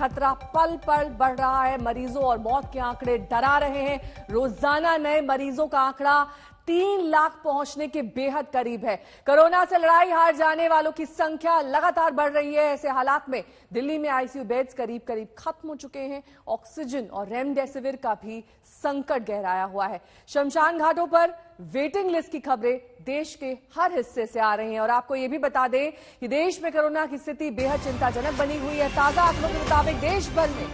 खतरा पल पल बढ़ रहा है। मरीजों और मौत के आंकड़े डरा रहे हैं। रोजाना नए मरीजों का आंकड़ा 3 लाख पहुंचने के बेहद करीब है। कोरोना से लड़ाई हार जाने वालों की संख्या लगातार बढ़ रही है। ऐसे हालात में दिल्ली में आईसीयू बेड्स करीब करीब खत्म हो चुके हैं। ऑक्सीजन और रेमडेसिविर का भी संकट गहराया हुआ है। शमशान घाटों पर वेटिंग लिस्ट की खबरें देश के हर हिस्से से आ रही हैं। और आपको यह भी बता दें कि देश में कोरोना की स्थिति बेहद चिंताजनक बनी हुई है। ताजा आंकड़ों के मुताबिक देश भर में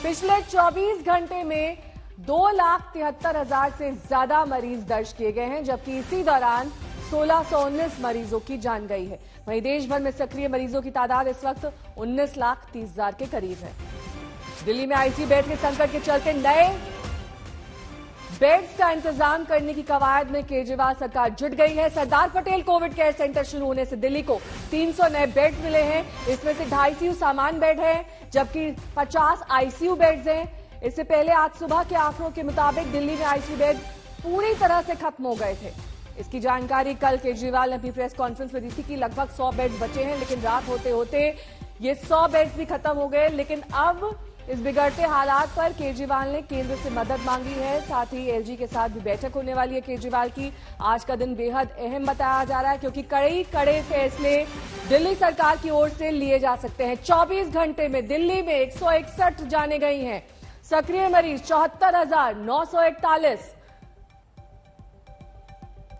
पिछले 24 घंटे में 2,73,000 से ज्यादा मरीज दर्ज किए गए हैं, जबकि इसी दौरान 1619 मरीजों की जान गई है। वहीं देश भर में सक्रिय मरीजों की तादाद इस वक्त 19,30,000 के करीब है। दिल्ली में आईसीयू बेड के संकट के चलते नए बेड्स का इंतजाम करने की कवायद में केजरीवाल सरकार जुट गई है। Sardar Patel Covid care centre शुरू होने से दिल्ली को 300 नए बेड्स मिले हैं। इसमें से 250 सामान्य बेड है, जबकि 50 आईसीयू बेड्स हैं। इससे पहले आज सुबह के आंकड़ों के मुताबिक दिल्ली में आईसीयू बेड पूरी तरह से खत्म हो गए थे। इसकी जानकारी कल केजरीवाल ने अपनी प्रेस कॉन्फ्रेंस में दी थी कि लगभग 100 बेड्स बचे हैं, लेकिन रात होते होते ये 100 बेड्स भी खत्म हो गए। लेकिन अब इस बिगड़ते हालात पर केजरीवाल ने केंद्र से मदद मांगी है। साथ ही एलजी के साथ भी बैठक होने वाली है केजरीवाल की। आज का दिन बेहद अहम बताया जा रहा है, क्योंकि कड़े फैसले दिल्ली सरकार की ओर से लिए जा सकते हैं। 24 घंटे में दिल्ली में 161 जाने गई हैं। सक्रिय मरीज 74,941।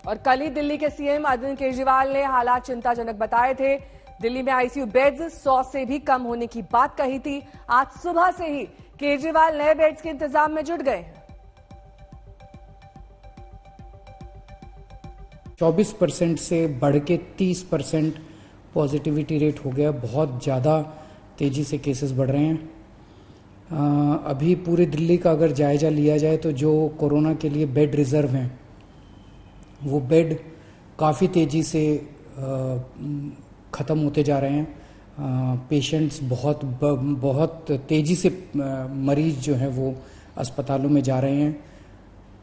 और कल ही दिल्ली के सीएम अरविंद केजरीवाल ने हालात चिंताजनक बताए थे। दिल्ली में आईसीयू बेड्स 100 से भी कम होने की बात कही थी। आज सुबह से ही केजरीवाल नए बेड्स के इंतजाम में जुट गए हैं। 24% से बढ़ के 30% पॉजिटिविटी रेट हो गया। बहुत ज़्यादा तेजी से केसेस बढ़ रहे हैं। अभी पूरे दिल्ली का अगर जायजा लिया जाए तो जो कोरोना के लिए बेड रिजर्व हैं, वो बेड काफ़ी तेज़ी से ख़त्म होते जा रहे हैं। पेशेंट्स बहुत तेज़ी से मरीज जो हैं वो अस्पतालों में जा रहे हैं।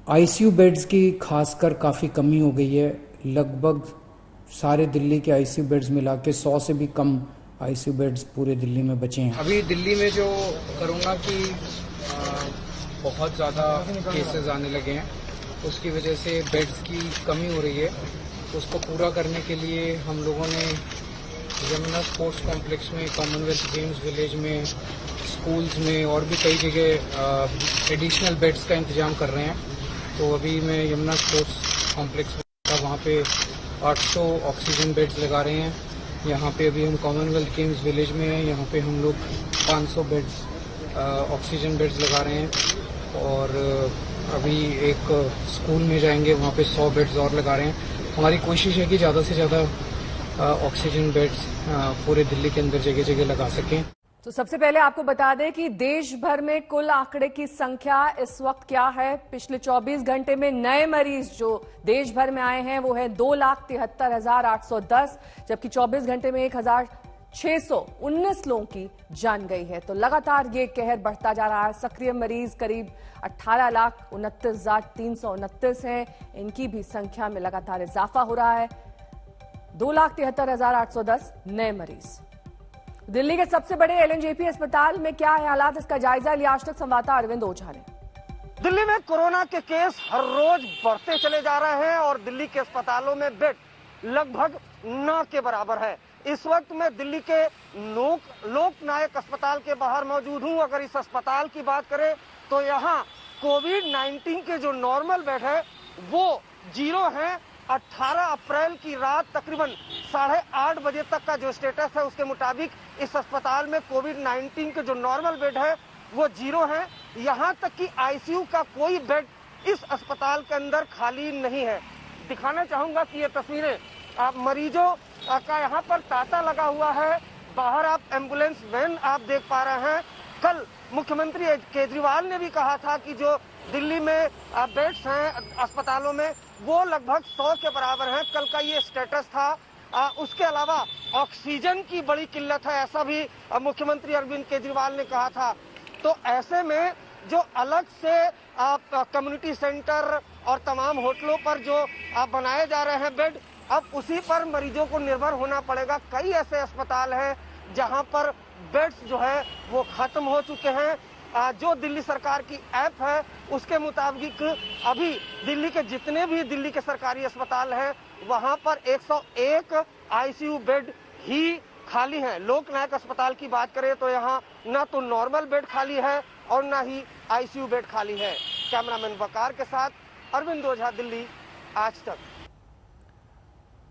आईसीयू बेड्स की खासकर काफ़ी कमी हो गई है। लगभग सारे दिल्ली के आईसीयू बेड्स मिला के 100 से भी कम आईसीयू बेड्स पूरे दिल्ली में बचे हैं। अभी दिल्ली में जो कोरोना की बहुत ज़्यादा केसेस आने लगे हैं, उसकी वजह से बेड्स की कमी हो रही है। उसको पूरा करने के लिए हम लोगों ने यमुना स्पोर्ट्स कॉम्प्लेक्स में, कॉमनवेल्थ गेम्स विलेज में, स्कूल्स में और भी कई जगह एडिशनल बेड्स का इंतजाम कर रहे हैं। तो अभी मैं यमुना स्पोर्ट्स कॉम्प्लेक्स में वहाँ पे 800 ऑक्सीजन बेड्स लगा रहे हैं। यहाँ पे अभी हम कॉमनवेल्थ गेम्स विलेज में हैं, यहाँ पे हम लोग 500 बेड्स ऑक्सीजन बेड्स लगा रहे हैं। और अभी एक स्कूल में जाएंगे, वहाँ पे 100 बेड्स और लगा रहे हैं। हमारी कोशिश है कि ज़्यादा से ज़्यादा ऑक्सीजन बेड्स पूरे दिल्ली के अंदर जगह जगह लगा सकें। तो सबसे पहले आपको बता दें कि देश भर में कुल आंकड़े की संख्या इस वक्त क्या है। पिछले 24 घंटे में नए मरीज जो देश भर में आए हैं वो है 2,73,810, जबकि 24 घंटे में 1,619 लोगों की जान गई है। तो लगातार ये कहर बढ़ता जा रहा है। सक्रिय मरीज करीब 18,29,329 हैं। इनकी भी संख्या में लगातार इजाफा हो रहा है। 2,73,810 नए मरीज। दिल्ली के सबसे बड़े एलएनजेपी अस्पताल में क्या है हालात, इसका जायजा लिया आज तक संवाददाता अरविंद ओझा ने। दिल्ली में कोरोना के केस हर रोज बढ़ते चले जा रहे हैं और दिल्ली के अस्पतालों में बेड लगभग न के बराबर है। इस वक्त मैं दिल्ली के लोकनायक अस्पताल के बाहर मौजूद हूं। अगर इस अस्पताल की बात करें तो यहाँ कोविड-19 के जो नॉर्मल बेड है वो 0 है। 18 अप्रैल की रात तकरीबन 8:30 बजे तक का जो स्टेटस है उसके मुताबिक इस अस्पताल में कोविड-19 के जो नॉर्मल बेड है वो 0 है। यहाँ तक कि आईसीयू का कोई बेड इस अस्पताल के अंदर खाली नहीं है। दिखाना चाहूंगा कि ये तस्वीरें मरीजों का यहाँ पर तांता लगा हुआ है। बाहर आप एम्बुलेंस वैन आप देख पा रहे हैं। कल मुख्यमंत्री केजरीवाल ने भी कहा था कि जो दिल्ली में बेड्स हैं अस्पतालों में वो लगभग 100 के बराबर हैं। कल का ये स्टेटस था। उसके अलावा ऑक्सीजन की बड़ी किल्लत है, ऐसा भी मुख्यमंत्री अरविंद केजरीवाल ने कहा था। तो ऐसे में जो अलग से कम्युनिटी सेंटर और तमाम होटलों पर जो बनाए जा रहे हैं बेड, अब उसी पर मरीजों को निर्भर होना पड़ेगा। कई ऐसे अस्पताल हैं जहां पर बेड्स जो है वो खत्म हो चुके हैं। जो दिल्ली सरकार की ऐप है उसके मुताबिक अभी दिल्ली के जितने भी दिल्ली के सरकारी अस्पताल हैं वहां पर 101 आईसीयू बेड ही खाली हैं। लोकनायक अस्पताल की बात करें तो यहाँ ना तो नॉर्मल बेड खाली है और ना ही आईसीयू बेड खाली है। कैमरामैन वकार के साथ अरविंद ओझा, दिल्ली आज तक।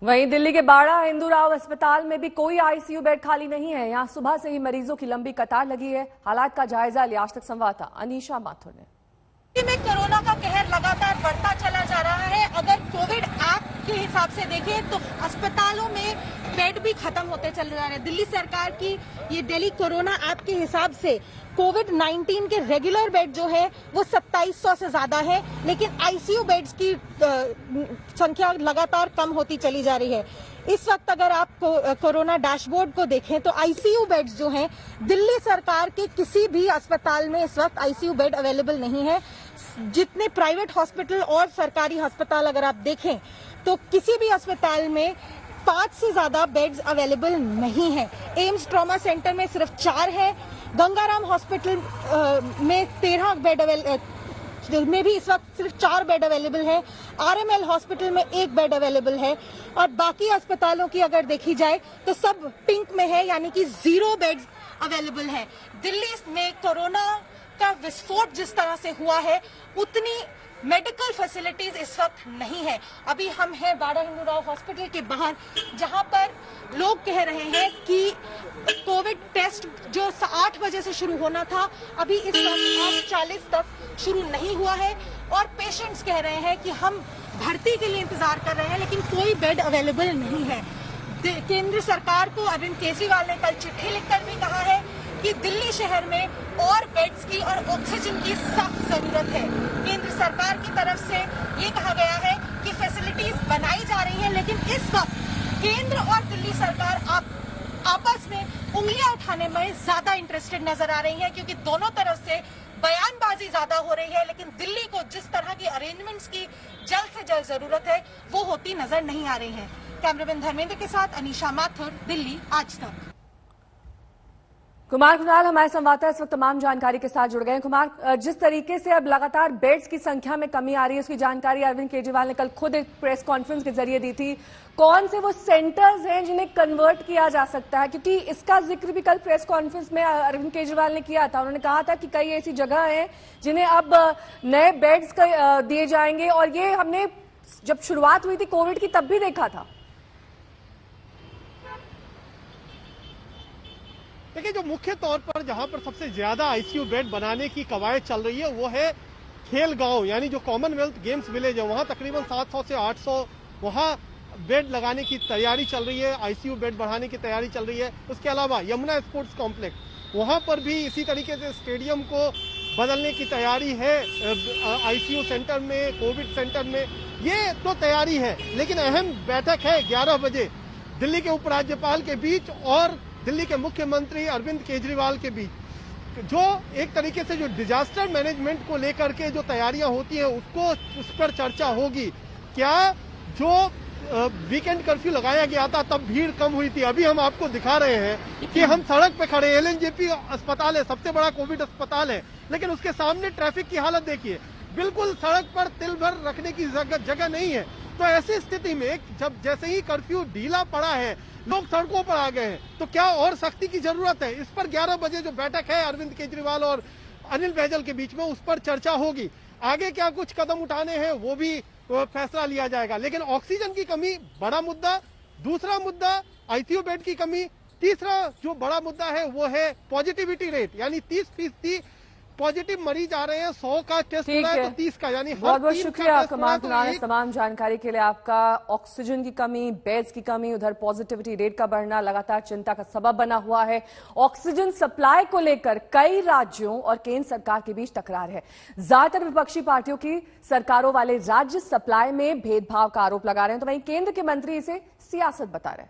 वहीं दिल्ली के बाड़ा हिंदूराव अस्पताल में भी कोई आईसीयू बेड खाली नहीं है। यहां सुबह से ही मरीजों की लंबी कतार लगी है। हालात का जायजा लिया आज तक संवाददाता अनीशा माथुर ने। में कोरोना का कहर लगातार बढ़ता चला जा रहा है। अगर कोविड ऐप के हिसाब से देखें तो अस्पतालों में बेड भी खत्म होते चले जा रहे हैं। दिल्ली सरकार की ये दिल्ली कोरोना ऐप के हिसाब से कोविड-19 के रेगुलर बेड जो है वो 2700 से ज्यादा है, लेकिन आईसीयू बेड्स की संख्या लगातार कम होती चली जा रही है। इस वक्त अगर आप कोरोना डैशबोर्ड को देखें तो आईसीयू बेड्स जो हैं दिल्ली सरकार के किसी भी अस्पताल में इस वक्त आईसीयू बेड अवेलेबल नहीं है। जितने प्राइवेट हॉस्पिटल और सरकारी अस्पताल अगर आप देखें तो किसी भी अस्पताल में 5 से ज्यादा बेड्स अवेलेबल नहीं है। एम्स ट्रॉमा सेंटर में सिर्फ 4 है। गंगाराम हॉस्पिटल में 13 बेड में भी इस वक्त सिर्फ 4 बेड अवेलेबल है। आरएमएल हॉस्पिटल में 1 बेड अवेलेबल है और बाकी अस्पतालों की अगर देखी जाए तो सब पिंक में है, यानी कि 0 बेड्स अवेलेबल है। दिल्ली में कोरोना का विस्फोट जिस तरह से हुआ है उतनी मेडिकल फैसिलिटीज इस वक्त नहीं है। अभी हम हैं बाड़ा हिंदूराव हॉस्पिटल के बाहर, जहां पर लोग कह रहे हैं कि कोविड टेस्ट जो 8 बजे से शुरू होना था अभी इस वक्त 8:40 तक शुरू नहीं हुआ है और पेशेंट्स कह रहे हैं कि हम भर्ती के लिए इंतजार कर रहे हैं लेकिन कोई बेड अवेलेबल नहीं है। केंद्र सरकार को अरविंद केजरीवाल ने कल चिट्ठी लिखकर भी कहा है कि दिल्ली शहर में और बेड्स की और ऑक्सीजन की सख्त जरूरत है। केंद्र सरकार की तरफ से ये कहा गया है कि फैसिलिटीज बनाई जा रही है, लेकिन इस वक्त केंद्र और दिल्ली सरकार आपस में उंगलियां उठाने में ज्यादा इंटरेस्टेड नजर आ रही है, क्योंकि दोनों तरफ से बयानबाजी ज्यादा हो रही है, लेकिन दिल्ली को जिस तरह की अरेंजमेंट्स की जल्द से जल्द जरूरत है वो होती नजर नहीं आ रही है। कैमरामैन धर्मेंद्र के साथ अनीशा माथुर, दिल्ली आज तक। कुमार कुणाल हमारे संवाददाता इस वक्त तमाम जानकारी के साथ जुड़ गए हैं। कुमार, जिस तरीके से अब लगातार बेड्स की संख्या में कमी आ रही है उसकी जानकारी अरविंद केजरीवाल ने कल खुद एक प्रेस कॉन्फ्रेंस के जरिए दी थी। कौन से वो सेंटर्स हैं जिन्हें कन्वर्ट किया जा सकता है, क्योंकि इसका जिक्र भी कल प्रेस कॉन्फ्रेंस में अरविंद केजरीवाल ने किया था। उन्होंने कहा था कि कई ऐसी जगह हैं जिन्हें अब नए बेड्स दिए जाएंगे और ये हमने जब शुरुआत हुई थी कोविड की तब भी देखा था। देखिए, जो मुख्य तौर पर जहां पर सबसे ज्यादा आईसीयू बेड बनाने की कवायद चल रही है वो है खेल गांव, यानी जो कॉमनवेल्थ गेम्स विलेज है, वहां तकरीबन 700 से 800 वहां बेड लगाने की तैयारी चल रही है, आईसीयू बेड बढ़ाने की तैयारी चल रही है। उसके अलावा यमुना स्पोर्ट्स कॉम्प्लेक्स, वहां पर भी इसी तरीके से स्टेडियम को बदलने की तैयारी है। आईसीयू सेंटर में, कोविड सेंटर में, ये तो तैयारी है, लेकिन अहम बैठक है 11 बजे दिल्ली के उपराज्यपाल के बीच और दिल्ली के मुख्यमंत्री अरविंद केजरीवाल के बीच, जो एक तरीके से जो डिजास्टर मैनेजमेंट को लेकर के जो तैयारियां होती हैं उस पर चर्चा होगी। क्या जो वीकेंड कर्फ्यू लगाया गया था तब भीड़ कम हुई थी? अभी हम आपको दिखा रहे हैं कि हम सड़क पे खड़े, एलएनजेपी अस्पताल है, सबसे बड़ा कोविड अस्पताल है, लेकिन उसके सामने ट्रैफिक की हालत देखिए, बिल्कुल सड़क पर तिल भर रखने की जगह नहीं है। तो ऐसी स्थिति में जब जैसे ही कर्फ्यू ढीला पड़ा है, लोग सड़कों पर आ गए हैं, तो क्या और सख्ती की जरूरत है? इस पर 11 बजे जो बैठक है अरविंद केजरीवाल और अनिल बैजल के बीच में, उस पर चर्चा होगी। आगे क्या कुछ कदम उठाने हैं वो भी फैसला लिया जाएगा। लेकिन ऑक्सीजन की कमी बड़ा मुद्दा, दूसरा मुद्दा आईसीयू बेड की कमी, तीसरा जो बड़ा मुद्दा है वो है पॉजिटिविटी रेट, यानी 30% पॉजिटिव मरीज आ रहे हैं। 100 का टेस्ट हो रहा है तो 30 का, यानी बहुत बहुत शुक्रिया कुमार कुणाल इस तमाम जानकारी के लिए आपका। ऑक्सीजन की कमी, बेड्स की कमी, उधर पॉजिटिविटी रेट का बढ़ना लगातार चिंता का सबब बना हुआ है। ऑक्सीजन सप्लाई को लेकर कई राज्यों और केंद्र सरकार के बीच तकरार है। ज्यादातर विपक्षी पार्टियों की सरकारों वाले राज्य सप्लाई में भेदभाव का आरोप लगा रहे हैं, तो वहीं केंद्र के मंत्री इसे सियासत बता रहे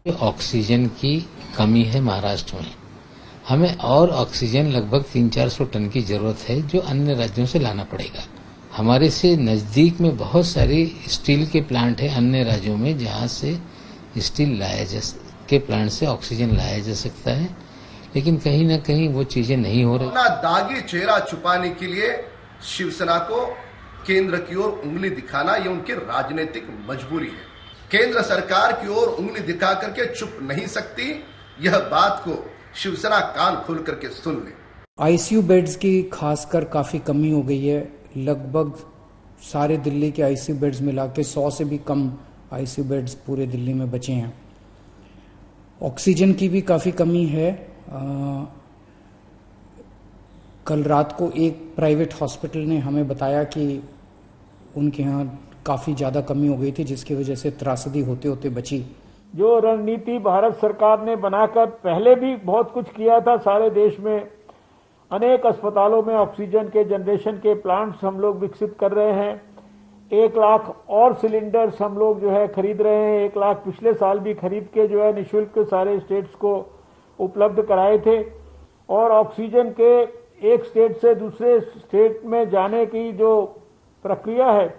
हैं। ऑक्सीजन की कमी है महाराष्ट्र में, हमें और ऑक्सीजन लगभग 300-400 टन की जरूरत है जो अन्य राज्यों से लाना पड़ेगा। हमारे से नजदीक में बहुत सारी स्टील के प्लांट है अन्य राज्यों में जहां से स्टील लाया के प्लांट से ऑक्सीजन लाया जा सकता है, लेकिन कहीं ना कहीं वो चीजें नहीं हो रही। अपना दागी चेहरा छुपाने के लिए शिवसेना को केंद्र की ओर उंगली दिखाना ये उनकी राजनीतिक मजबूरी है। केंद्र सरकार की ओर उंगली दिखा करके चुप नहीं सकती, यह बात को शिवसेना कान खोल करके सुन ले। आईसीयू बेड्स की खासकर काफ़ी कमी हो गई है। लगभग सारे दिल्ली के आईसीयू बेड्स मिला के 100 से भी कम आईसीयू बेड्स पूरे दिल्ली में बचे हैं। ऑक्सीजन की भी काफ़ी कमी है। कल रात को एक प्राइवेट हॉस्पिटल ने हमें बताया कि उनके यहाँ काफ़ी ज़्यादा कमी हो गई थी, जिसकी वजह से त्रासदी होते होते बची। जो रणनीति भारत सरकार ने बनाकर पहले भी बहुत कुछ किया था, सारे देश में अनेक अस्पतालों में ऑक्सीजन के जनरेशन के प्लांट्स हम लोग विकसित कर रहे हैं। 1 लाख और सिलेंडर्स हम लोग जो है खरीद रहे हैं। 1 लाख पिछले साल भी खरीद के जो है निःशुल्क सारे स्टेट्स को उपलब्ध कराए थे। और ऑक्सीजन के एक स्टेट से दूसरे स्टेट में जाने की जो प्रक्रिया है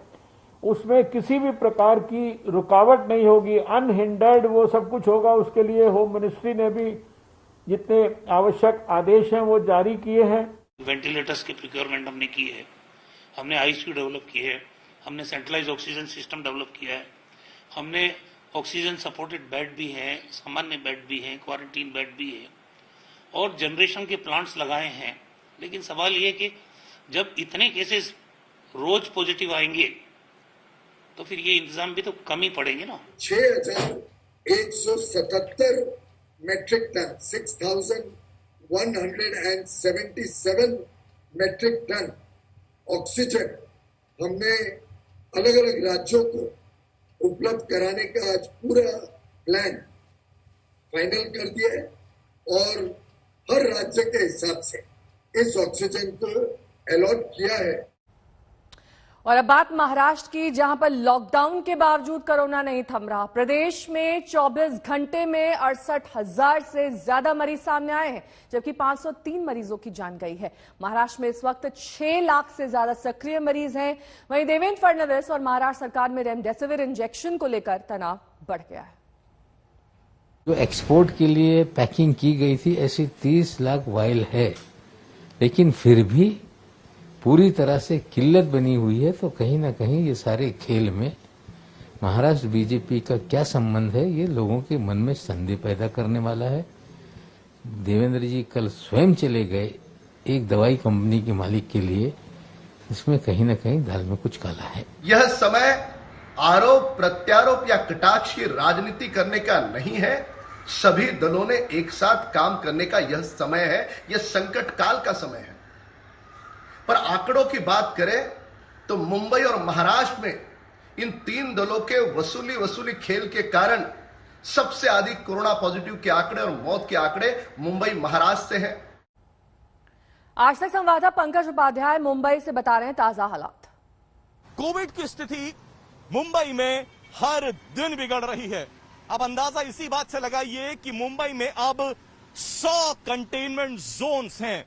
उसमें किसी भी प्रकार की रुकावट नहीं होगी, अनहिंडर्ड वो सब कुछ होगा। उसके लिए होम मिनिस्ट्री ने भी जितने आवश्यक आदेश हैं वो जारी किए हैं। वेंटिलेटर्स के प्रोक्योरमेंट हमने की है, हमने आईसीयू डेवलप किए है, हमने सेंट्रलाइज ऑक्सीजन सिस्टम डेवलप किया है, हमने ऑक्सीजन सपोर्टेड बेड भी है, सामान्य बेड भी है, क्वारंटीन बेड भी है और जनरेशन के प्लांट्स लगाए हैं। लेकिन सवाल ये कि जब इतने केसेस रोज पॉजिटिव आएंगे तो फिर ये इंतजाम भी तो कम ही पड़ेंगे ना। 6177 metric tonne 6177 metric tonne oxygen हमने अलग अलग राज्यों को उपलब्ध कराने का आज पूरा प्लान फाइनल कर दिया है और हर राज्य के हिसाब से इस ऑक्सीजन को अलॉट किया है। और अब बात महाराष्ट्र की, जहां पर लॉकडाउन के बावजूद कोरोना नहीं थम रहा। प्रदेश में 24 घंटे में 68,000 से ज्यादा मरीज सामने आए हैं, जबकि 503 मरीजों की जान गई है। महाराष्ट्र में इस वक्त 6 लाख से ज्यादा सक्रिय मरीज हैं। वहीं देवेंद्र फडणवीस और महाराष्ट्र सरकार में रेमडेसिविर इंजेक्शन को लेकर तनाव बढ़ गया है। जो एक्सपोर्ट के लिए पैकिंग की गई थी ऐसी 30 लाख वायल है, लेकिन फिर भी पूरी तरह से किल्लत बनी हुई है। तो कहीं ना कहीं ये सारे खेल में महाराष्ट्र बीजेपी का क्या संबंध है, ये लोगों के मन में संदेह पैदा करने वाला है। देवेंद्र जी कल स्वयं चले गए एक दवाई कंपनी के मालिक के लिए, इसमें कहीं ना कहीं दाल में कुछ काला है। यह समय आरोप प्रत्यारोप या कटाक्ष की राजनीति करने का नहीं है। सभी दलों ने एक साथ काम करने का यह समय है, यह संकट काल का समय है। पर आंकड़ों की बात करें तो मुंबई और महाराष्ट्र में इन 3 दलों के वसूली खेल के कारण सबसे अधिक कोरोना पॉजिटिव के आंकड़े और मौत के आंकड़े मुंबई महाराष्ट्र से हैं। आज तक संवाददाता पंकज उपाध्याय मुंबई से बता रहे हैं ताजा हालात। कोविड की स्थिति मुंबई में हर दिन बिगड़ रही है। अब अंदाजा इसी बात से लगाइए कि मुंबई में अब 100 कंटेनमेंट जोन्स हैं।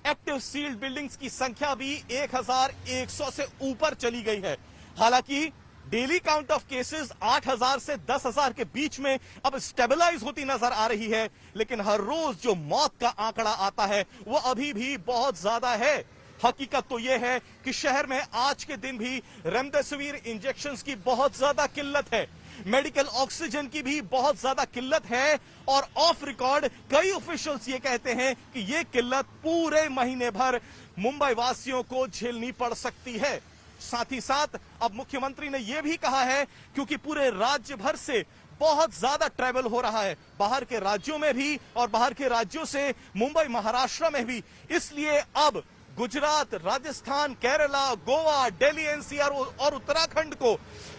एक्टिव सील्ड बिल्डिंग्स की संख्या भी 1100 से ऊपर चली गई है। हालांकि डेली काउंट ऑफ केसेस 8000 से 10,000 के बीच में अब स्टेबलाइज होती नजर आ रही है, लेकिन हर रोज जो मौत का आंकड़ा आता है वो अभी भी बहुत ज्यादा है। हकीकत तो यह है कि शहर में आज के दिन भी रेमडेसिविर इंजेक्शंस की बहुत ज्यादा किल्लत है, मेडिकल ऑक्सीजन की भी बहुत ज्यादा किल्लत है और ऑफ रिकॉर्ड कई ऑफिशियल्स ये कहते हैं कि ये किल्लत पूरे महीने भर मुंबई वासियों को झेलनी पड़ सकती है। साथ ही साथ अब मुख्यमंत्री ने यह भी कहा है, क्योंकि पूरे राज्य भर से बहुत ज्यादा ट्रैवल हो रहा है, बाहर के राज्यों में भी और बाहर के राज्यों से मुंबई महाराष्ट्र में भी, इसलिए अब गुजरात, राजस्थान, केरला, गोवा, दिल्ली, एनसीआर और उत्तराखंड को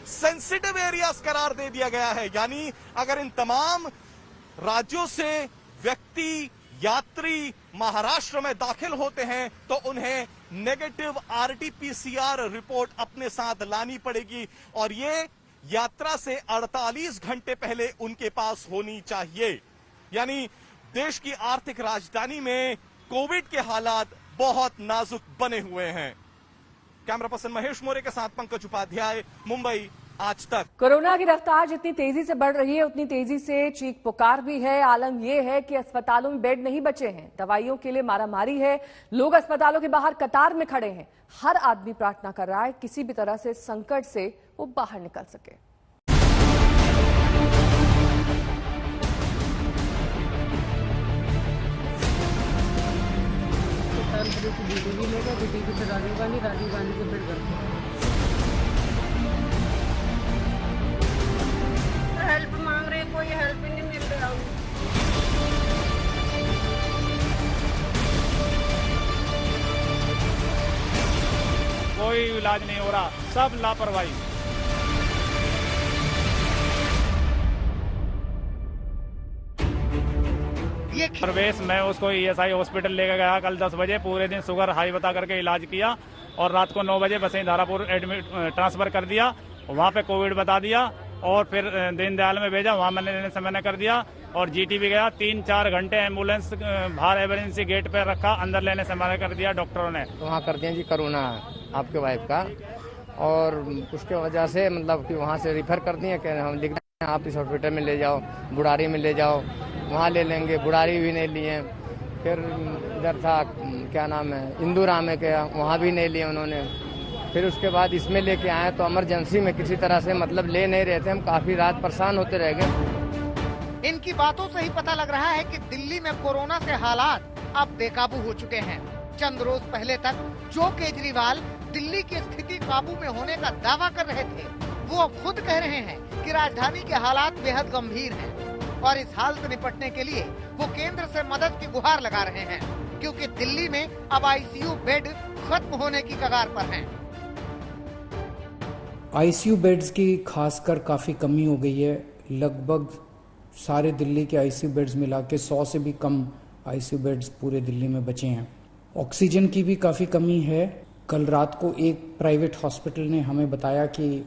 सेंसिटिव एरियाज करार दे दिया गया है। यानी अगर इन तमाम राज्यों से व्यक्ति यात्री महाराष्ट्र में दाखिल होते हैं तो उन्हें नेगेटिव आरटीपीसीआर रिपोर्ट अपने साथ लानी पड़ेगी और ये यात्रा से 48 घंटे पहले उनके पास होनी चाहिए। यानी देश की आर्थिक राजधानी में कोविड के हालात बहुत नाजुक बने हुए हैं। कैमरा पर्सन महेश मोरे के साथ पंकज उपाध्याय, मुंबई, आज तक। कोरोना की रफ्तार जितनी तेजी से बढ़ रही है उतनी तेजी से चीख पुकार भी है। आलम यह है कि अस्पतालों में बेड नहीं बचे हैं, दवाइयों के लिए मारामारी है, लोग अस्पतालों के बाहर कतार में खड़े हैं। हर आदमी प्रार्थना कर रहा है किसी भी तरह से संकट से वो बाहर निकल सके। बीटीवी लेगा, बीटीवी से राजीव गांधी, राजीव गांधी से फिर हेल्प मांग रहे, कोई हेल्प ही नहीं मिल रहा। कोई इलाज नहीं हो रहा, सब लापरवाही। प्रवेश मैं उसको ESI हॉस्पिटल लेकर गया कल 10 बजे। पूरे दिन शुगर हाई बता करके इलाज किया और रात को 9 बजे बसें धारापुर एडमिट ट्रांसफर कर दिया। वहाँ पे कोविड बता दिया और फिर दीनदयाल में भेजा, वहाँ मैंने कर दिया। और GTV गया, 3-4 घंटे एम्बुलेंस बाहर इमरजेंसी गेट पे रखा, अंदर लेने से मना कर दिया डॉक्टरों ने। वहाँ कर दिया जी कोरोना आपके वाइफ का, और उसके वजह से मतलब कि वहाँ से रिफर कर दिए कि हम लिख दें आप इस हॉस्पिटल में ले जाओ, बुढ़ारी में ले जाओ, वहाँ ले लेंगे। बुढ़ारी भी नहीं लिए। फिर इधर था क्या नाम है इंदुरा में गया, वहाँ भी नहीं लिए उन्होंने। फिर उसके बाद इसमें लेके आए तो इमरजेंसी में किसी तरह से मतलब ले नहीं रहे थे। हम काफी रात परेशान होते रह गए। इनकी बातों से ही पता लग रहा है कि दिल्ली में कोरोना से हालात अब बेकाबू हो चुके हैं। चंद रोज पहले तक जो केजरीवाल दिल्ली की स्थिति काबू में होने का दावा कर रहे थे, वो अब खुद कह रहे हैं कि राजधानी के हालात बेहद गंभीर हैं और इस हाल से निपटने के लिए वो केंद्र से मदद की गुहार लगा रहे हैं, क्योंकि दिल्ली में अब ICU बेड खत्म होने की कगार पर हैं। ICU बेड्स की खासकर काफ़ी कमी हो गई है। लगभग सारे दिल्ली के ICU बेड्स मिला के 100 से भी कम ICU बेड्स पूरे दिल्ली में बचे हैं। ऑक्सीजन की भी काफ़ी कमी है। कल रात को एक प्राइवेट हॉस्पिटल ने हमें बताया कि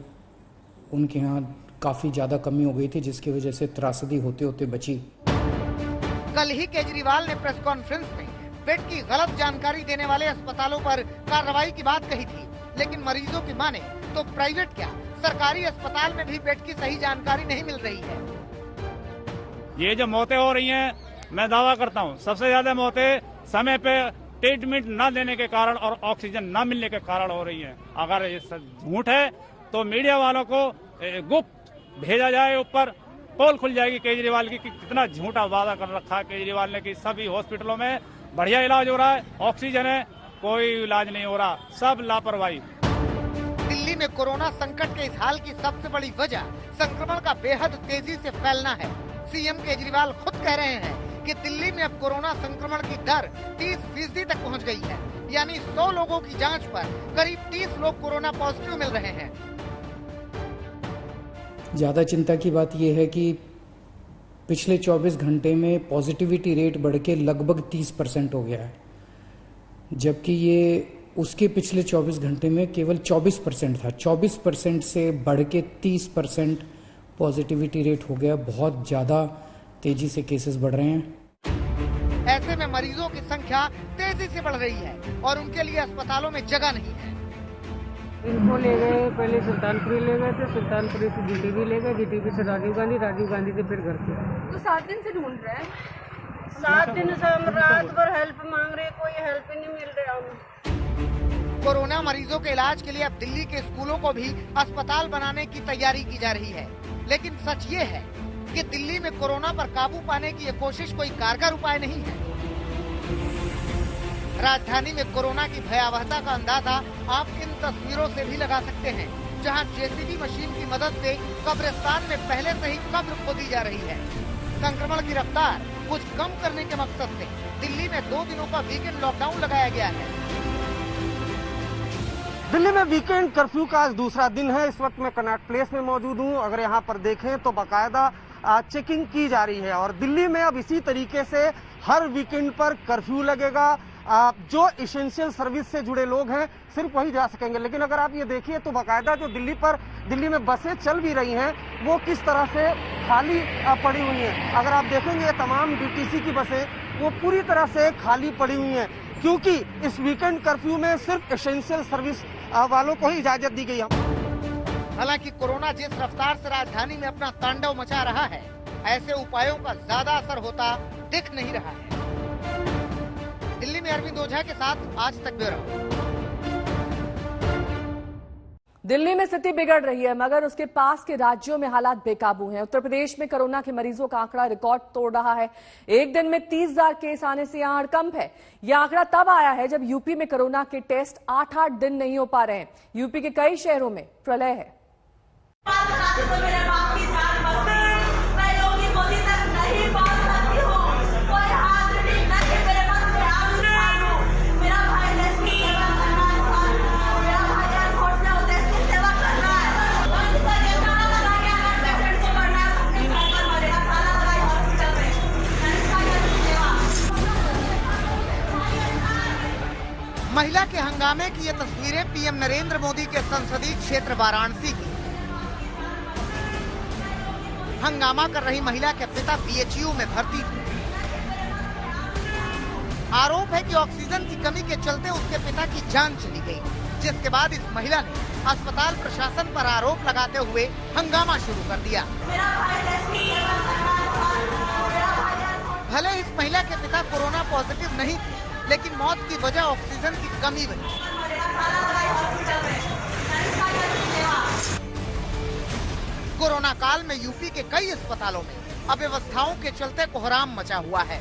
उनके यहाँ काफ़ी ज़्यादा कमी हो गई थी, जिसकी वजह से त्रासदी होते होते बची। कल ही केजरीवाल ने प्रेस कॉन्फ्रेंस में बेड की गलत जानकारी देने वाले अस्पतालों पर कार्रवाई की बात कही थी, लेकिन मरीजों की माने तो प्राइवेट क्या सरकारी अस्पताल में भी बेड की सही जानकारी नहीं मिल रही है। ये जो मौतें हो रही हैं, मैं दावा करता हूँ सबसे ज्यादा मौतें समय पे ट्रीटमेंट न देने के कारण और ऑक्सीजन न मिलने के कारण हो रही हैं। अगर ये झूठ है तो मीडिया वालों को गुप्त भेजा जाए, ऊपर पोल खुल जाएगी केजरीवाल की कि कितना झूठा वादा कर रखा है केजरीवाल ने कि सभी हॉस्पिटलों में बढ़िया इलाज हो रहा है, ऑक्सीजन है, कोई इलाज नहीं हो रहा, सब लापरवाही। दिल्ली में कोरोना संकट के इस हाल की सबसे बड़ी वजह संक्रमण का बेहद तेजी से फैलना है। CM केजरीवाल खुद कह रहे हैं कि दिल्ली में अब कोरोना संक्रमण की दर 30% तक पहुंच गई है, यानी 100 लोगों की जांच पर करीब 30 लोग कोरोना पॉजिटिव मिल रहे हैं। ज़्यादा चिंता की बात यह है कि पिछले 24 घंटे में पॉजिटिविटी रेट बढ़ के लगभग 30% हो गया है, जबकि ये उसके पिछले 24 घंटे में केवल 24% था। 24% से बढ़ के 30% पॉजिटिविटी रेट हो गया। बहुत ज़्यादा तेजी से केसेस बढ़ रहे हैं। ऐसे में मरीजों की संख्या तेजी से बढ़ रही है और उनके लिए अस्पतालों में जगह नहीं है। इनको ले गए, पहले सुल्तानपुरी ले गए थे, सुल्तानपुरी से GTV ले गए, GTV से राजीव गांधी, राजीव गांधी से फिर घर पे। तो 7 दिन से ढूंढ रहे हैं, 7 दिन से हम रात भर हेल्प मांग रहे, कोई हेल्प ही नहीं मिल रहा हमें। कोरोना मरीजों के इलाज के लिए अब दिल्ली के स्कूलों को भी अस्पताल बनाने की तैयारी की जा रही है, लेकिन सच ये है कि दिल्ली में कोरोना पर काबू पाने की ये कोशिश कोई कारगर उपाय नहीं है। राजधानी में कोरोना की भयावहता का अंदाजा आप इन तस्वीरों से भी लगा सकते हैं, जहां JCB मशीन की मदद से कब्रिस्तान में पहले से ही कब्र खोदी जा रही है। संक्रमण की रफ्तार कुछ कम करने के मकसद से दिल्ली में 2 दिनों का वीकेंड लॉकडाउन लगाया गया है। दिल्ली में वीकेंड कर्फ्यू का आज दूसरा दिन है। इस वक्त मैं कनॉट प्लेस में मौजूद हूं। अगर यहां पर देखें तो बाकायदा चेकिंग की जा रही है और दिल्ली में अब इसी तरीके से हर वीकेंड पर कर्फ्यू लगेगा। जो इसेंशियल सर्विस से जुड़े लोग हैं सिर्फ वही जा सकेंगे। लेकिन अगर आप ये देखिए तो बाकायदा जो दिल्ली में बसें चल भी रही हैं वो किस तरह से खाली पड़ी हुई हैं। अगर आप देखेंगे तमाम DTC की बसें वो पूरी तरह से खाली पड़ी हुई हैं, क्योंकि इस वीकेंड कर्फ्यू में सिर्फ एसेंशियल सर्विस वालों को ही इजाजत दी गई है। हालांकि कोरोना जिस रफ्तार से राजधानी में अपना तांडव मचा रहा है, ऐसे उपायों का ज्यादा असर होता दिख नहीं रहा है। दिल्ली में अरविंद ओझा के साथ आज तक ब्यूरो। दिल्ली में स्थिति बिगड़ रही है, मगर उसके पास के राज्यों में हालात बेकाबू हैं। उत्तर प्रदेश में कोरोना के मरीजों का आंकड़ा रिकॉर्ड तोड़ रहा है। एक दिन में 30,000 केस आने से यहां हड़कंप है। यह आंकड़ा तब आया है जब यूपी में कोरोना के टेस्ट 8-8 दिन नहीं हो पा रहे हैं। यूपी के कई शहरों में प्रलय है। महिला के हंगामे की ये तस्वीरें पीएम नरेंद्र मोदी के संसदीय क्षेत्र वाराणसी की। हंगामा कर रही महिला के पिता बीएचयू में भर्ती थे। आरोप है कि ऑक्सीजन की कमी के चलते उसके पिता की जान चली गई, जिसके बाद इस महिला ने अस्पताल प्रशासन पर आरोप लगाते हुए हंगामा शुरू कर दिया। भले इस महिला के पिता कोरोना पॉजिटिव नहीं थे, लेकिन मौत की वजह ऑक्सीजन की कमी बनी। कोरोना काल में यूपी के कई अस्पतालों में अव्यवस्थाओं के चलते कोहराम मचा हुआ है।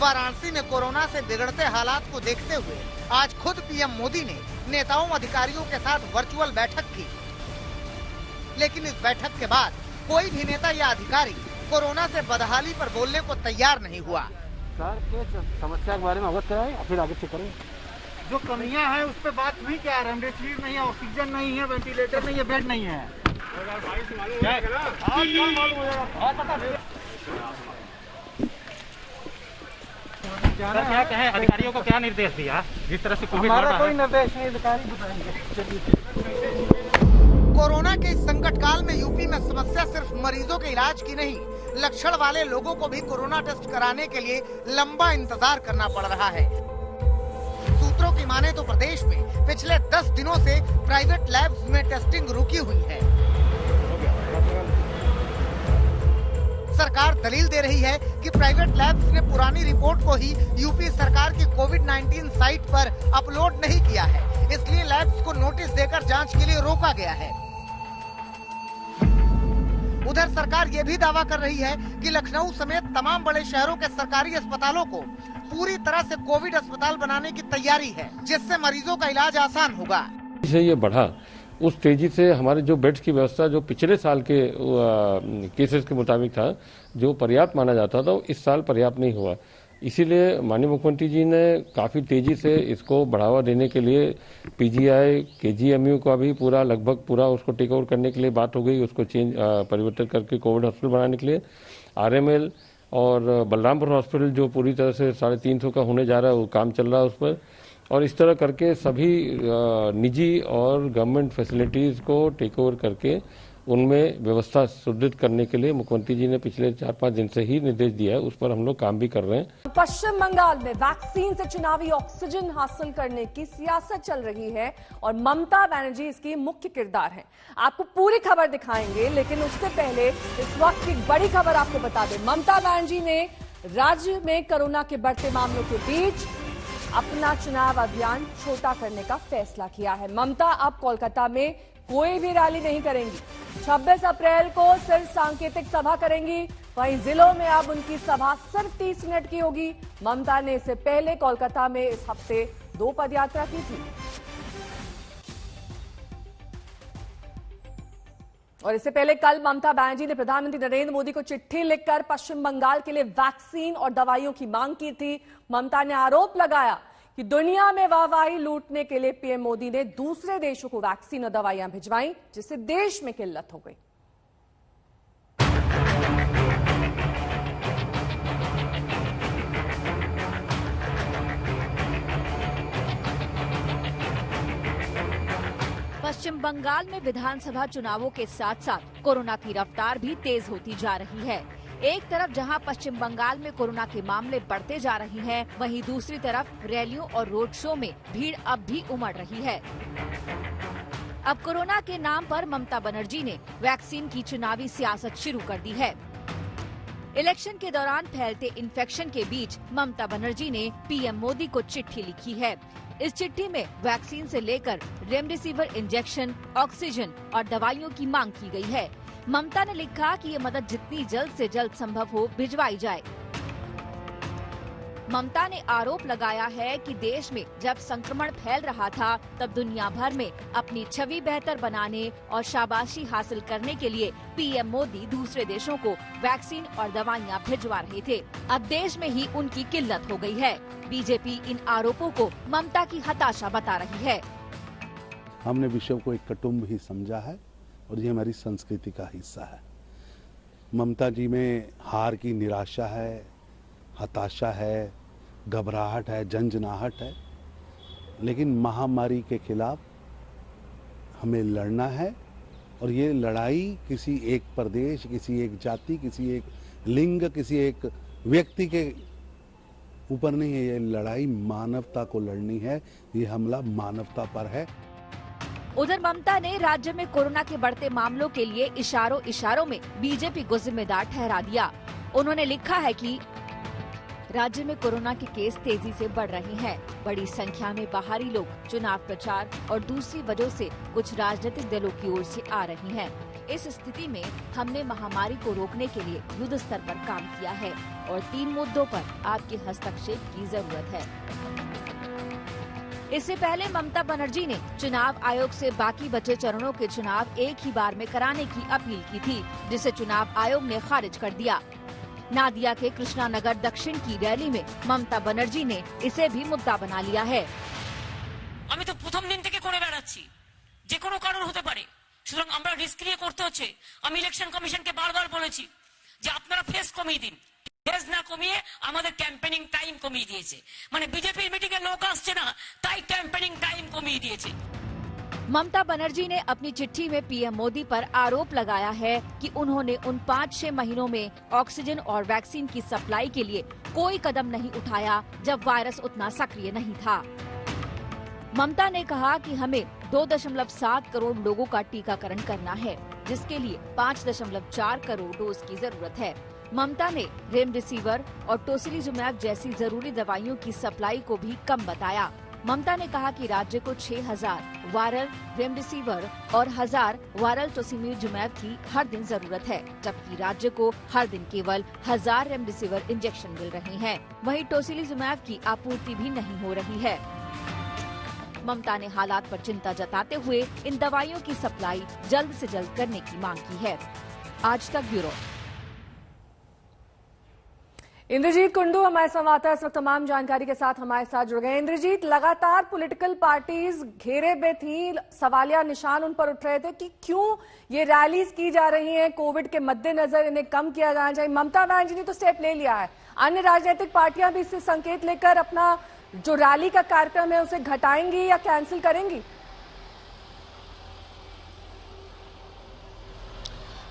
वाराणसी में कोरोना से बिगड़ते हालात को देखते हुए आज खुद पीएम मोदी ने नेताओं अधिकारियों के साथ वर्चुअल बैठक की, लेकिन इस बैठक के बाद कोई भी नेता या अधिकारी कोरोना से बदहाली पर बोलने को तैयार नहीं हुआ। सर, समस्या के बारे में अवगत कराएं, फिर आगे चेक करें। जो कमियां हैं उस पर बात हुई क्या? रेमडेसिविर नहीं है, ऑक्सीजन नहीं है, वेंटिलेटर नहीं है, बेड नहीं है। क्या कहे, अधिकारियों को क्या निर्देश दिया? जिस तरह से हमारा कोई निर्देश नहीं, अधिकारी बताएंगे। कोरोना के इस संकट काल में यूपी में समस्या सिर्फ मरीजों के इलाज की नहीं, लक्षण वाले लोगों को भी कोरोना टेस्ट कराने के लिए लंबा इंतजार करना पड़ रहा है। सूत्रों की माने तो प्रदेश में पिछले 10 दिनों से प्राइवेट लैब्स में टेस्टिंग रुकी हुई है। सरकार दलील दे रही है कि प्राइवेट लैब्स ने पुरानी रिपोर्ट को ही यूपी सरकार की कोविड-19 साइट पर अपलोड नहीं किया है, इसलिए लैब्स को नोटिस देकर जांच के लिए रोका गया है। उधर सरकार ये भी दावा कर रही है कि लखनऊ समेत तमाम बड़े शहरों के सरकारी अस्पतालों को पूरी तरह से कोविड अस्पताल बनाने की तैयारी है, जिससे मरीजों का इलाज आसान होगा। ये बढ़ा उस तेजी से हमारे जो बेड्स की व्यवस्था जो पिछले साल के केसेस के मुताबिक था, जो पर्याप्त माना जाता था, वो इस साल पर्याप्त नहीं हुआ। इसीलिए माननीय मुख्यमंत्री जी ने काफी तेजी से इसको बढ़ावा देने के लिए पीजीआई, केजीएमयू का भी लगभग पूरा उसको टेक ओवर करने के लिए बात हो गई, उसको परिवर्तन करके कोविड हॉस्पिटल बनाने के लिए। आरएमएल और बलरामपुर हॉस्पिटल जो पूरी तरह से 350 का होने जा रहा है, वो काम चल रहा है उस पर। और इस तरह करके सभी निजी और गवर्नमेंट फैसिलिटीज को टेक ओवर करके उनमें व्यवस्था सुदृढ़ करने के लिए मुख्यमंत्री जी ने पिछले 4-5 दिन से ही निर्देश दिया है, उस पर हम लोग काम भी कर रहे हैं। पश्चिम बंगाल में वैक्सीन से चुनावी ऑक्सीजन हासिल करने की सियासत चल रही है और ममता बनर्जी इसकी मुख्य किरदार हैं। आपको पूरी खबर दिखाएंगे, लेकिन उससे पहले इस वक्त की बड़ी खबर आपको बता दें। ममता बनर्जी ने राज्य में कोरोना के बढ़ते मामलों के बीच अपना चुनाव अभियान छोटा करने का फैसला किया है। ममता अब कोलकाता में कोई भी रैली नहीं करेंगी। 26 अप्रैल को सिर्फ सांकेतिक सभा करेंगी। वहीं जिलों में अब उनकी सभा सिर्फ 30 मिनट की होगी। ममता ने इससे पहले कोलकाता में इस हफ्ते 2 पदयात्रा की थी। और इससे पहले कल ममता बनर्जी ने प्रधानमंत्री नरेंद्र मोदी को चिट्ठी लिखकर पश्चिम बंगाल के लिए वैक्सीन और दवाइयों की मांग की थी। ममता ने आरोप लगाया कि दुनिया में वाहवाही लूटने के लिए पीएम मोदी ने दूसरे देशों को वैक्सीन और दवाइयां भिजवाई, जिससे देश में किल्लत हो गई। पश्चिम बंगाल में विधानसभा चुनावों के साथ साथ कोरोना की रफ्तार भी तेज होती जा रही है। एक तरफ जहां पश्चिम बंगाल में कोरोना के मामले बढ़ते जा रहे हैं, वहीं दूसरी तरफ रैलियों और रोड शो में भीड़ अब भी उमड़ रही है। अब कोरोना के नाम पर ममता बनर्जी ने वैक्सीन की चुनावी सियासत शुरू कर दी है। इलेक्शन के दौरान फैलते इन्फेक्शन के बीच ममता बनर्जी ने पीएम मोदी को चिट्ठी लिखी है। इस चिट्ठी में वैक्सीन से लेकर रेमडेसिविर इंजेक्शन, ऑक्सीजन और दवाइयों की मांग की गई है। ममता ने लिखा कि ये मदद जितनी जल्द से जल्द संभव हो भिजवाई जाए। ममता ने आरोप लगाया है कि देश में जब संक्रमण फैल रहा था तब दुनिया भर में अपनी छवि बेहतर बनाने और शाबाशी हासिल करने के लिए पीएम मोदी दूसरे देशों को वैक्सीन और दवाइयां भिजवा रहे थे। अब देश में ही उनकी किल्लत हो गई है। बीजेपी इन आरोपों को ममता की हताशा बता रही है। हमने विषय को एक कुटुंब ही समझा है और ये हमारी संस्कृति का हिस्सा है। ममता जी में हार की निराशा है, हताशा है, घबराहट है, झंझनाहट है, लेकिन महामारी के खिलाफ हमें लड़ना है और ये लड़ाई किसी एक प्रदेश, किसी एक जाति, किसी एक लिंग, किसी एक व्यक्ति के ऊपर नहीं है। ये लड़ाई मानवता को लड़नी है। ये हमला मानवता पर है। उधर ममता ने राज्य में कोरोना के बढ़ते मामलों के लिए इशारों में बीजेपी को जिम्मेदार ठहरा दिया। उन्होंने लिखा है कि राज्य में कोरोना के केस तेजी से बढ़ रहे हैं। बड़ी संख्या में बाहरी लोग चुनाव प्रचार और दूसरी वजह से कुछ राजनीतिक दलों की ओर से आ रही हैं। इस स्थिति में हमने महामारी को रोकने के लिए युद्ध स्तर पर काम किया है और 3 मुद्दों पर आपके हस्तक्षेप की जरूरत है। इससे पहले ममता बनर्जी ने चुनाव आयोग से बाकी बचे चरणों के चुनाव एक ही बार में कराने की अपील की थी, जिसे चुनाव आयोग ने खारिज कर दिया। नादिया के कृष्णानगर दक्षिण की रैली में ममता बनर्जी ने इसे भी मुद्दा बना लिया है। আমি তো প্রথম দিন থেকে করে বেড়াচ্ছি, যে কোনো কারণ হতে পারে, সুতরাং আমরা রিস্ক নিয়ে করতে হচ্ছে। আমি ইলেকশন কমিশনকে বারবার বলেছি যে আপনারা ফেস কমিয়ে দিন, ফেস না কমিয়ে আমাদের ক্যাম্পেনিং টাইম কমিয়ে দিয়েছে। মানে বিজেপির মিটিং এ লোক আসছে না, তাই ক্যাম্পেনিং টাইম কমিয়ে দিয়েছে। ममता बनर्जी ने अपनी चिट्ठी में पीएम मोदी पर आरोप लगाया है कि उन्होंने उन 5-6 महीनों में ऑक्सीजन और वैक्सीन की सप्लाई के लिए कोई कदम नहीं उठाया जब वायरस उतना सक्रिय नहीं था। ममता ने कहा कि हमें 2.7 करोड़ लोगों का टीकाकरण करना है, जिसके लिए 5.4 करोड़ डोज की जरूरत है। ममता ने रेमडेसिविर और टोसिलीजुमैब जैसी जरूरी दवाइयों की सप्लाई को भी कम बताया। ममता ने कहा कि राज्य को 6000 वायरल रेमडेसिविर और 1000 वायरल टोसिलीजुमैब की हर दिन जरूरत है, जबकि राज्य को हर दिन केवल 1000 रेमडेसिविर इंजेक्शन मिल रहे हैं। वहीं टोसिलीजुमैब की आपूर्ति भी नहीं हो रही है। ममता ने हालात पर चिंता जताते हुए इन दवाइयों की सप्लाई जल्द से जल्द करने की मांग की है। आज तक ब्यूरो। इंद्रजीत कुंडू हमारे संवाददाता इस वक्त तमाम जानकारी के साथ हमारे साथ जुड़ गए। इंद्रजीत, लगातार पॉलिटिकल पार्टीज घेरे में थी, सवालिया निशान उन पर उठ रहे थे कि क्यों ये रैलीज की जा रही हैं, कोविड के मद्देनजर इन्हें कम किया जाना चाहिए। ममता बनर्जी ने तो स्टेप ले लिया है, अन्य राजनीतिक पार्टियां भी इससे संकेत लेकर अपना जो रैली का कार्यक्रम है उसे घटाएंगी या कैंसिल करेंगी?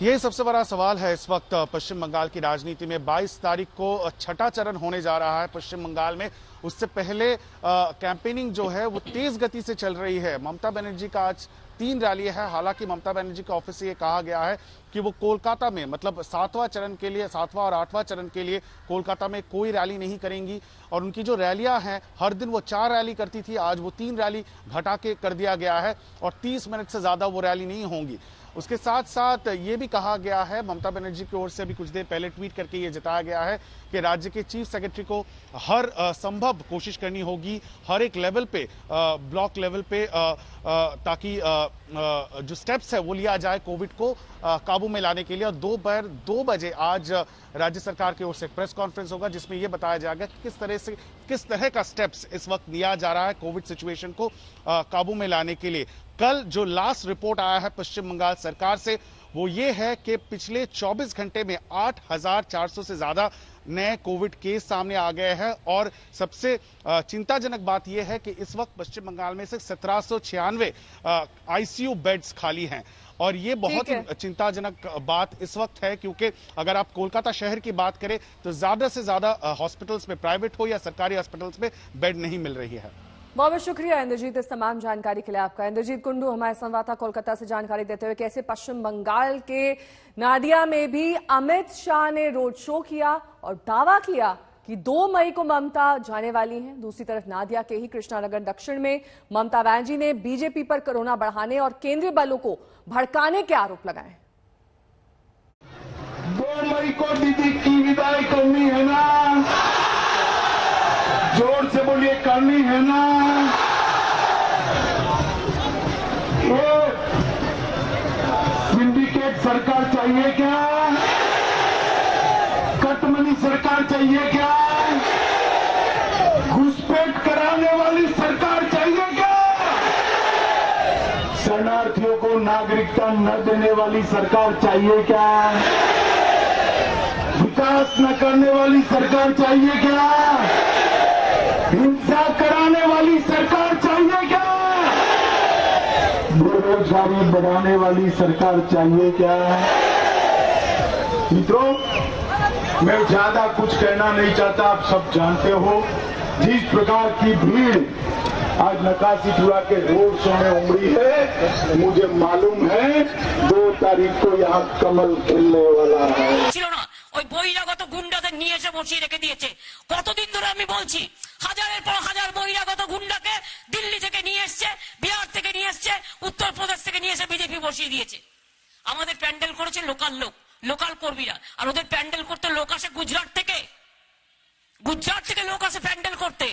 ये सबसे बड़ा सवाल है इस वक्त पश्चिम बंगाल की राजनीति में। 22 तारीख को छठा चरण होने जा रहा है पश्चिम बंगाल में। उससे पहले कैंपेनिंग जो है वो तेज गति से चल रही है। ममता बनर्जी का आज 3 रैली है। हालांकि ममता बनर्जी के ऑफिस से ये कहा गया है कि वो कोलकाता में, मतलब 7वां चरण के लिए, 7वां और 8वां चरण के लिए कोलकाता में कोई रैली नहीं करेंगी। और उनकी जो रैलियां हैं, हर दिन वो 4 रैली करती थी, आज वो 3 रैली घटा के कर दिया गया है और 30 मिनट से ज्यादा वो रैली नहीं होंगी। उसके साथ साथ ये भी कहा गया है, ममता बनर्जी की ओर से भी कुछ देर पहले ट्वीट करके ये जताया गया है कि राज्य के चीफ सेक्रेटरी को हर संभव कोशिश करनी होगी, हर एक लेवल पे, ब्लॉक लेवल पे, ताकि जो स्टेप्स है वो लिया जाए कोविड को काबू में लाने के लिए। और दोपहर 2 बजे आज राज्य सरकार की ओर से प्रेस कॉन्फ्रेंस होगा, जिसमें यह बताया जाएगा कि किस तरह का स्टेप्स इस वक्त लिया जा रहा है कोविड सिचुएशन को काबू में लाने के लिए। कल जो लास्ट रिपोर्ट आया है पश्चिम बंगाल सरकार से वो ये है कि पिछले 24 घंटे में 8400 से ज्यादा नए कोविड केस सामने आ गए हैं। और सबसे चिंताजनक बात यह है कि इस वक्त पश्चिम बंगाल में से 1796 आईसीयू बेड्स खाली हैं। और ये बहुत ही चिंताजनक बात इस वक्त है, क्योंकि अगर आप कोलकाता शहर की बात करें तो ज्यादा से ज्यादा हॉस्पिटल्स में, प्राइवेट हो या सरकारी हॉस्पिटल्स में, बेड नहीं मिल रही है। बहुत बहुत शुक्रिया इंद्रजीत इस तमाम जानकारी के लिए आपका। इंद्रजीत कुंडू हमारे संवाददाता कोलकाता से जानकारी देते हुए कैसे पश्चिम बंगाल के नादिया में भी अमित शाह ने रोड शो किया और दावा किया कि 2 मई को ममता जाने वाली हैं। दूसरी तरफ नादिया के ही कृष्णानगर दक्षिण में ममता बनर्जी ने बीजेपी पर कोरोना बढ़ाने और केंद्रीय बलों को भड़काने के आरोप लगाए। 2 मई को दीदी की विदाई करनी है ना, जोर से बोलिए, करनी है ना। ये सिंडिकेट सरकार चाहिए क्या? कटमनी सरकार चाहिए क्या? घुसपैठ कराने वाली सरकार चाहिए क्या? शरणार्थियों को नागरिकता न देने वाली सरकार चाहिए क्या? विकास न करने वाली सरकार चाहिए क्या? हिंसा कराने वाली सरकार चाहिए क्या? बेरोजगारी बढ़ाने वाली सरकार चाहिए क्या? मित्रों, मैं ज्यादा कुछ कहना नहीं चाहता, आप सब जानते हो जिस प्रकार की भीड़ आज नकाशीपुरा के रोड शो में उमड़ी है, मुझे मालूम है 2 तारीख को यहाँ कमल खिलने वाला है। ওই বহিরাগত গুন্ডাদের নিয়ে এসে বসিয়ে রেখে দিয়েছে। কতদিন ধরে আমি বলছি, হাজারের পর হাজার বহিরাগত গুন্ডাকে দিল্লি থেকে নিয়ে এসছে, বিহার থেকে নিয়ে এসছে, উত্তরপ্রদেশ থেকে নিয়ে এসে বিজেপি বসিয়ে দিয়েছে। আমাদের প্যান্ডেল করেছে লোকাল কর্মীরা, আর ওদের প্যান্ডেল করতে লোক আসে গুজরাট থেকে লোক আসে প্যান্ডেল করতে,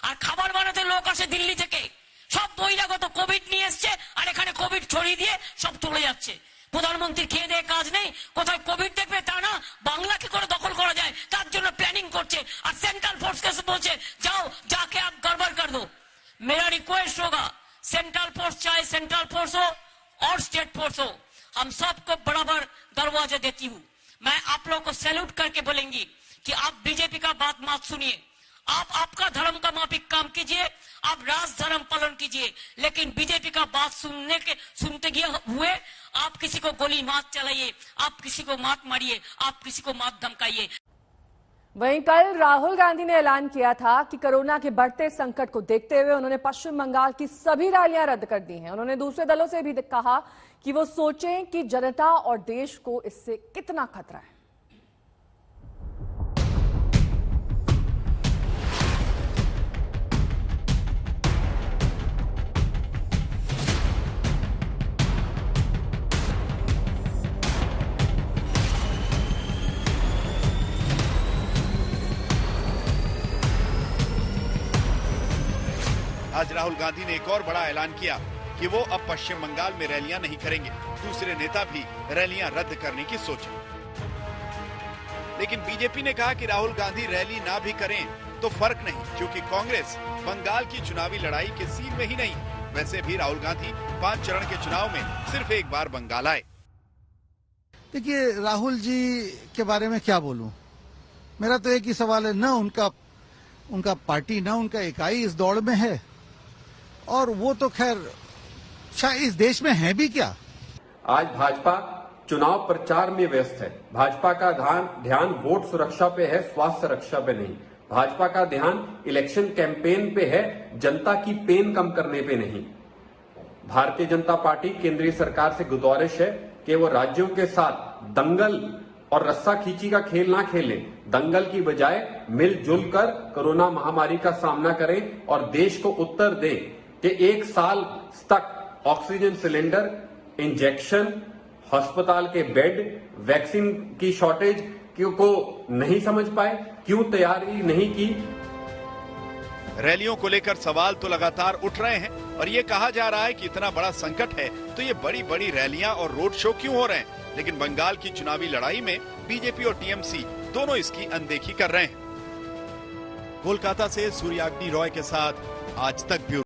আর খাবার বানাতে লোক আসে দিল্লি থেকে। সব বহিরাগত কোভিড নিয়ে এসছে, আর এখানে কোভিড ছড়িয়ে দিয়ে সব চলে যাচ্ছে। প্রধানমন্ত্রী খেয়ে দিয়ে কাজ নেই, কোথায় কোভিড দেখবে তা না, বাংলা কি করে দখল করা যায় তার জন্য প্ল্যানিং করছে। আর সেন্ট্রাল फोर्स के বলছে जाओ जाके आप गड़बड़ कर दो। मेरा रिक्वेस्ट होगा, सेंट्रल फोर्स चाहे सेंट्रल फोर्स हो और स्टेट फोर्स हो, हम सबको बराबर दरवाजा देती हूँ। मैं आप लोगों को सैल्यूट करके बोलेंगी कि आप बीजेपी का बात मत सुनिए, आप आपका धर्म का माफिक काम कीजिए, आप राज धर्म पालन कीजिए, लेकिन बीजेपी का बात सुनते हुए आप किसी को गोली मत चलाइए, आप किसी को मत मारिए, आप किसी को मत धमकाइए। वहीं कल राहुल गांधी ने ऐलान किया था कि कोरोना के बढ़ते संकट को देखते हुए उन्होंने पश्चिम बंगाल की सभी रैलियां रद्द कर दी हैं। उन्होंने दूसरे दलों से भी कहा कि वो सोचें कि जनता और देश को इससे कितना खतरा है। आज राहुल गांधी ने एक और बड़ा ऐलान किया कि वो अब पश्चिम बंगाल में रैलियां नहीं करेंगे। दूसरे नेता भी रैलियां रद्द करने की सोचे, लेकिन बीजेपी ने कहा कि राहुल गांधी रैली ना भी करें तो फर्क नहीं, क्योंकि कांग्रेस बंगाल की चुनावी लड़ाई के सीन में ही नहीं। वैसे भी राहुल गांधी 5 चरण के चुनाव में सिर्फ एक बार बंगाल आए। देखिए, राहुल जी के बारे में क्या बोलूं, मेरा तो एक ही सवाल है, न उनका पार्टी, न उनका इकाई इस दौड़ में है, और वो तो खैर शायद इस देश में है भी क्या। आज भाजपा चुनाव प्रचार में व्यस्त है। भाजपा का ध्यान वोट सुरक्षा पे है, स्वास्थ्य सुरक्षा पे नहीं। भाजपा का ध्यान इलेक्शन कैंपेन पे है, जनता की पेन कम करने पे नहीं। भारतीय जनता पार्टी केंद्रीय सरकार से गुजारिश है कि वो राज्यों के साथ दंगल और रस्सा खींची का खेल ना खेलें। दंगल की बजाय मिलजुल कर कोरोना महामारी का सामना करें और देश को उत्तर दें कि 1 साल तक ऑक्सीजन सिलेंडर, इंजेक्शन, अस्पताल के बेड, वैक्सीन की शॉर्टेज को नहीं समझ पाए, क्यों तैयारी नहीं की। रैलियों को लेकर सवाल तो लगातार उठ रहे हैं और ये कहा जा रहा है कि इतना बड़ा संकट है तो ये बड़ी बड़ी रैलियां और रोड शो क्यों हो रहे हैं। लेकिन बंगाल की चुनावी लड़ाई में बीजेपी और टीएमसी दोनों इसकी अनदेखी कर रहे हैं। कोलकाता से सूर्याग्नि रॉय के साथ आज तक ब्यूरो।